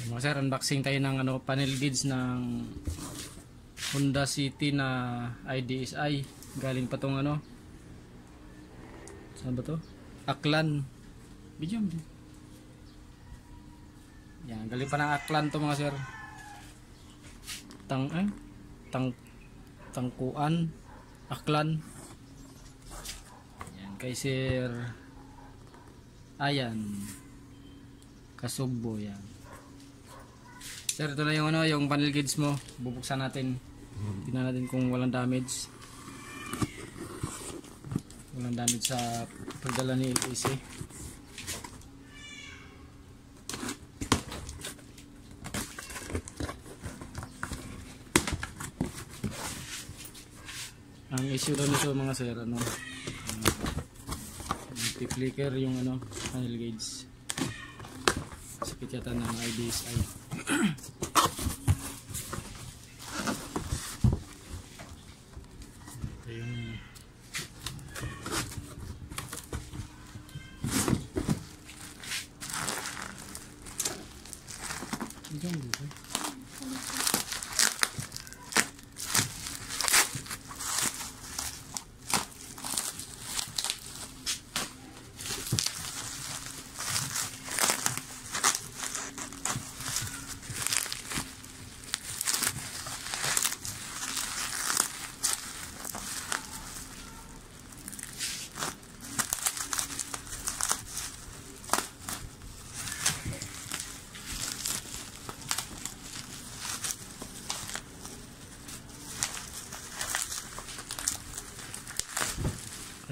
Mga sir, unboxing tayo ng panel gauge ng Honda City na IDSI. Galing pa tong saan ba to? Aklan. Video. Yan, galing pa ng Aklan to mga sir. Tangkuan Aklan. Yan kay sir. Ayan. Kasugbo yan. Sir, ito na yung panel gauge mo. Bubuksan natin. Tingnan natin kung walang damage. Walang damage sa pagdala ni LAC. Ang issue daw nito mga sir, flicker yung panel gauge. Sakit yata ng IDSI. Ito yung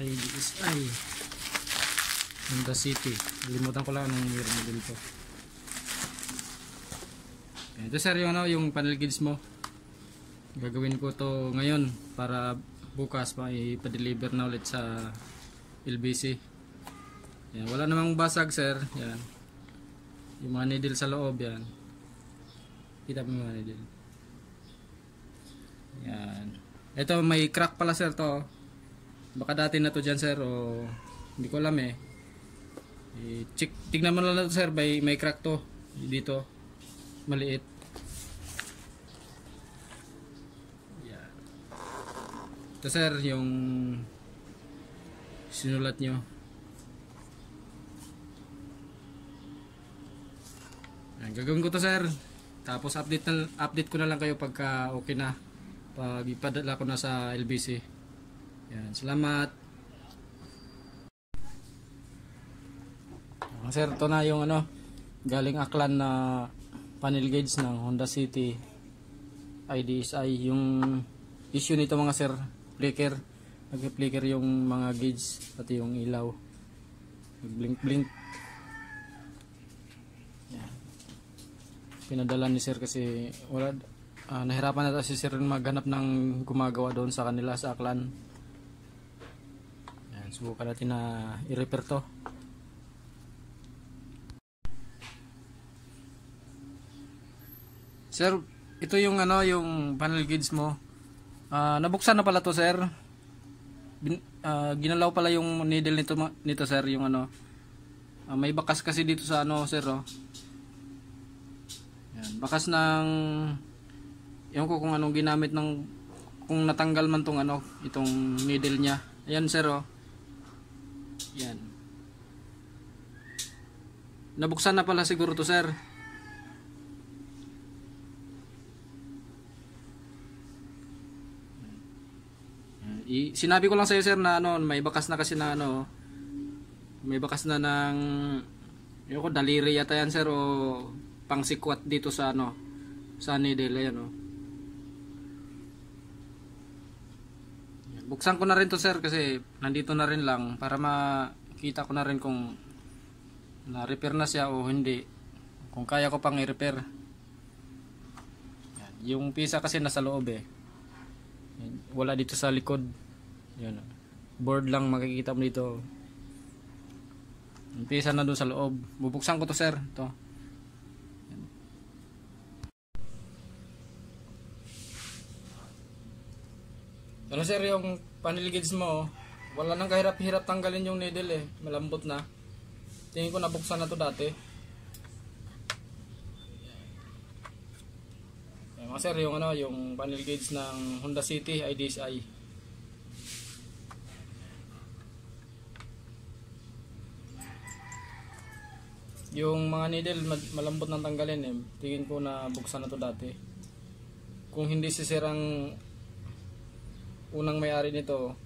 IDSI Honda City. Nalimutan ko lang anong year model to. Ito sir yung panel gauge mo. Gagawin ko to ngayon para bukas pa ipa-deliver na ulit sa LBC. Yan, wala namang basag sir. Yan. Yung mga needle sa loob yan. Kita mo yung mga needle. Yan. Ito may crack pala sir to. Baka dati na to dyan sir o hindi ko alam check, tignan mo lang na to sir, may crack to dito maliit. Yan. Ito sir yung sinulat nyo. Yan, gagawin ko to sir, tapos update ko na lang kayo pagka okay na, pag ipadala ko na sa LBC. Yan, salamat. Sir, ito na yung galing Aklan na panel gauge ng Honda City IDSI. Yung issue nito mga sir, flicker. Nag-flicker yung mga gauge, pati yung ilaw. Nag-blink. Yan. Pinadala ni sir kasi wala, nahirapan na si sir maghanap ng gumagawa doon sa kanila sa Aklan. Subukan natin na i-repair to. Sir, ito yung yung panel gauge mo. Nabuksan na pala to sir. Ginalaw pala yung needle nito sir, yung may bakas kasi dito sa sir Yan, bakas ng ewan ko kung anong ginamit kung natanggal man tong itong needle niya. Ayan sir Yan. Nabuksan na pala siguro to sir. Sinabi ko lang sa iyo sir na may bakas na kasi na may bakas na ng daliri yata yan sir o pangsikwat dito sa sa needle. Ayan Buksan ko na rin to sir kasi nandito na rin lang para makita ko na rin kung na-repair na siya o hindi. Kung kaya ko pang i-repair. Yung pisa kasi nasa loob Wala dito sa likod. Yan. Board lang makikita mo dito. Yung pisa na doon sa loob. Bubuksan ko to sir. Ito. Sir, yung panel gauge mo, wala nang kahirap-hirap tanggalin yung needle malambot na. Tingin ko nabuksan na to dati. Mga sir, yung ano, yung panel gauge ng Honda City IDSI. Yung mga needle malambot nang tanggalin eh. Tingin ko na buksan na to dati. Kung hindi sisirang unang may-ari nito,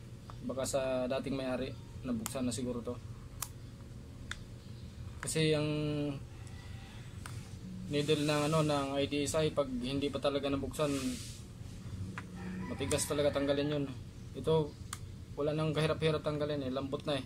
baka sa dating may-ari nabuksan na siguro to. Kasi yung needle ng ano ng IDSI, pag hindi pa talaga nabuksan, matigas talaga tanggalin yun. Ito wala nang kahirap-hirap tanggalin eh, lambot na eh.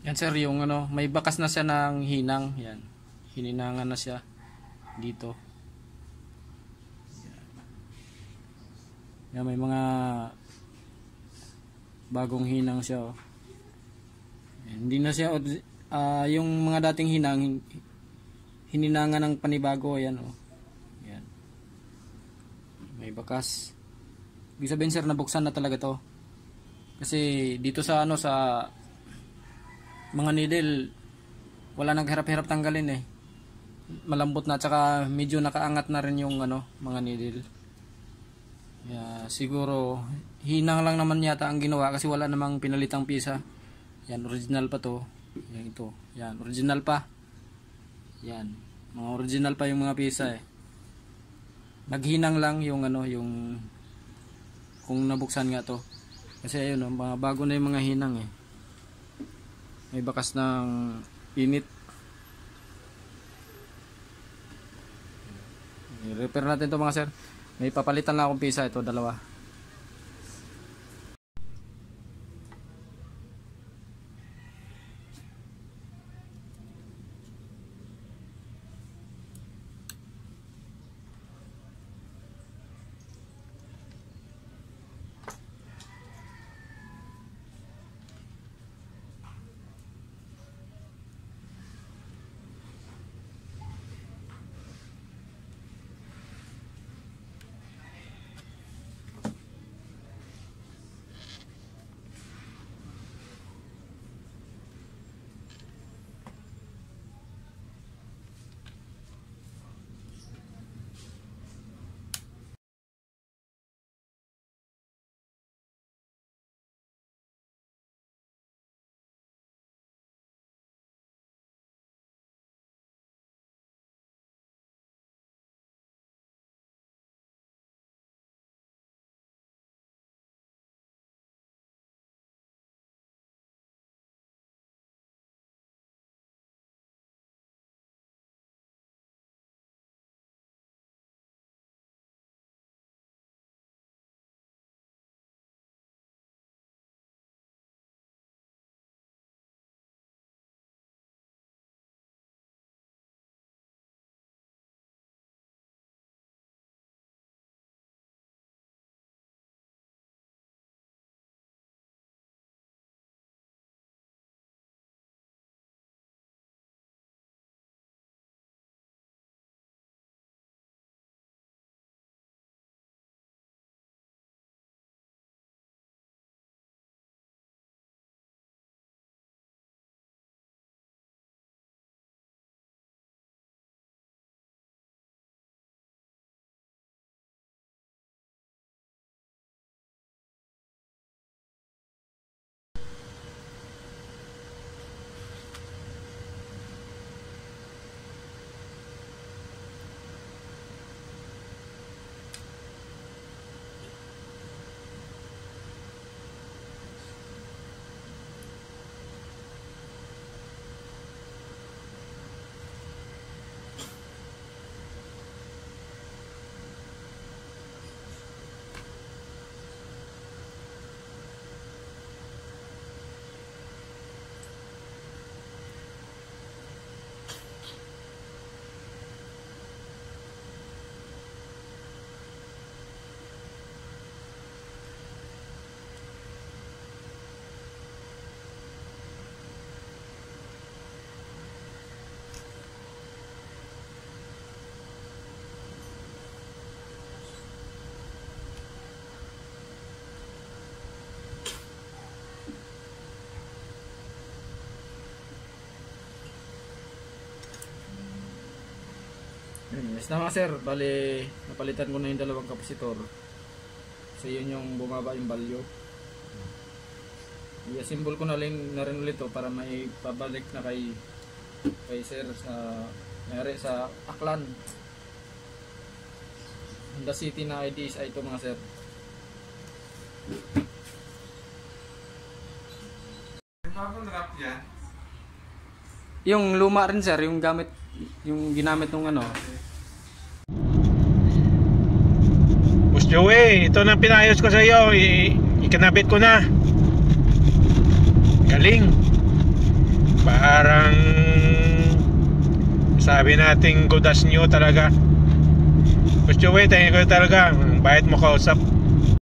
Yan sir, yung ano, may bakas na siya ng hinang. Yan. Hininangan na siya dito. Yan, may mga bagong hinang siya oh. Yan, hindi na siya yung mga dating hinang hininangan ng panibago. Yan oh. Yan. May bakas. Ibig sabihin sir, nabuksan na talaga to. Kasi dito sa ano, sa mga needle wala nang hirap-hirap tanggalin eh. Malambot na, tsaka medyo nakaangat na rin yung ano, mga needle. Siguro hinang lang naman yata ang ginawa kasi wala namang pinalitang pisa. Yan, original pa to. Yan ito. Yan, original pa. Yan, mga original pa yung mga pisa eh. Naghinang lang yung ano, yung kung nabuksan nga to. Kasi ayun, mga bago na yung mga hinang eh. May bakas ng init. I-repair natin to mga sir. May papalitan lang akong pisa, ito dalawa. Yes na mga sir, bali napalitan ko na yung dalawang kapasitor. So yun yung bumaba yung value. I-assemble ko na rin ulit to para may pabalik na kay sir sa mayari sa Aklan. Honda City na ID is ito mga sir. Yung luma rin sir, yung ginamit nung ano. Boss Joey, ito na pinayos ko sa iyo. Ikinabit ko na. Galing. Parang sabi nating good as new talaga. Boss Joey, thank you talaga. Bayad mo kausap.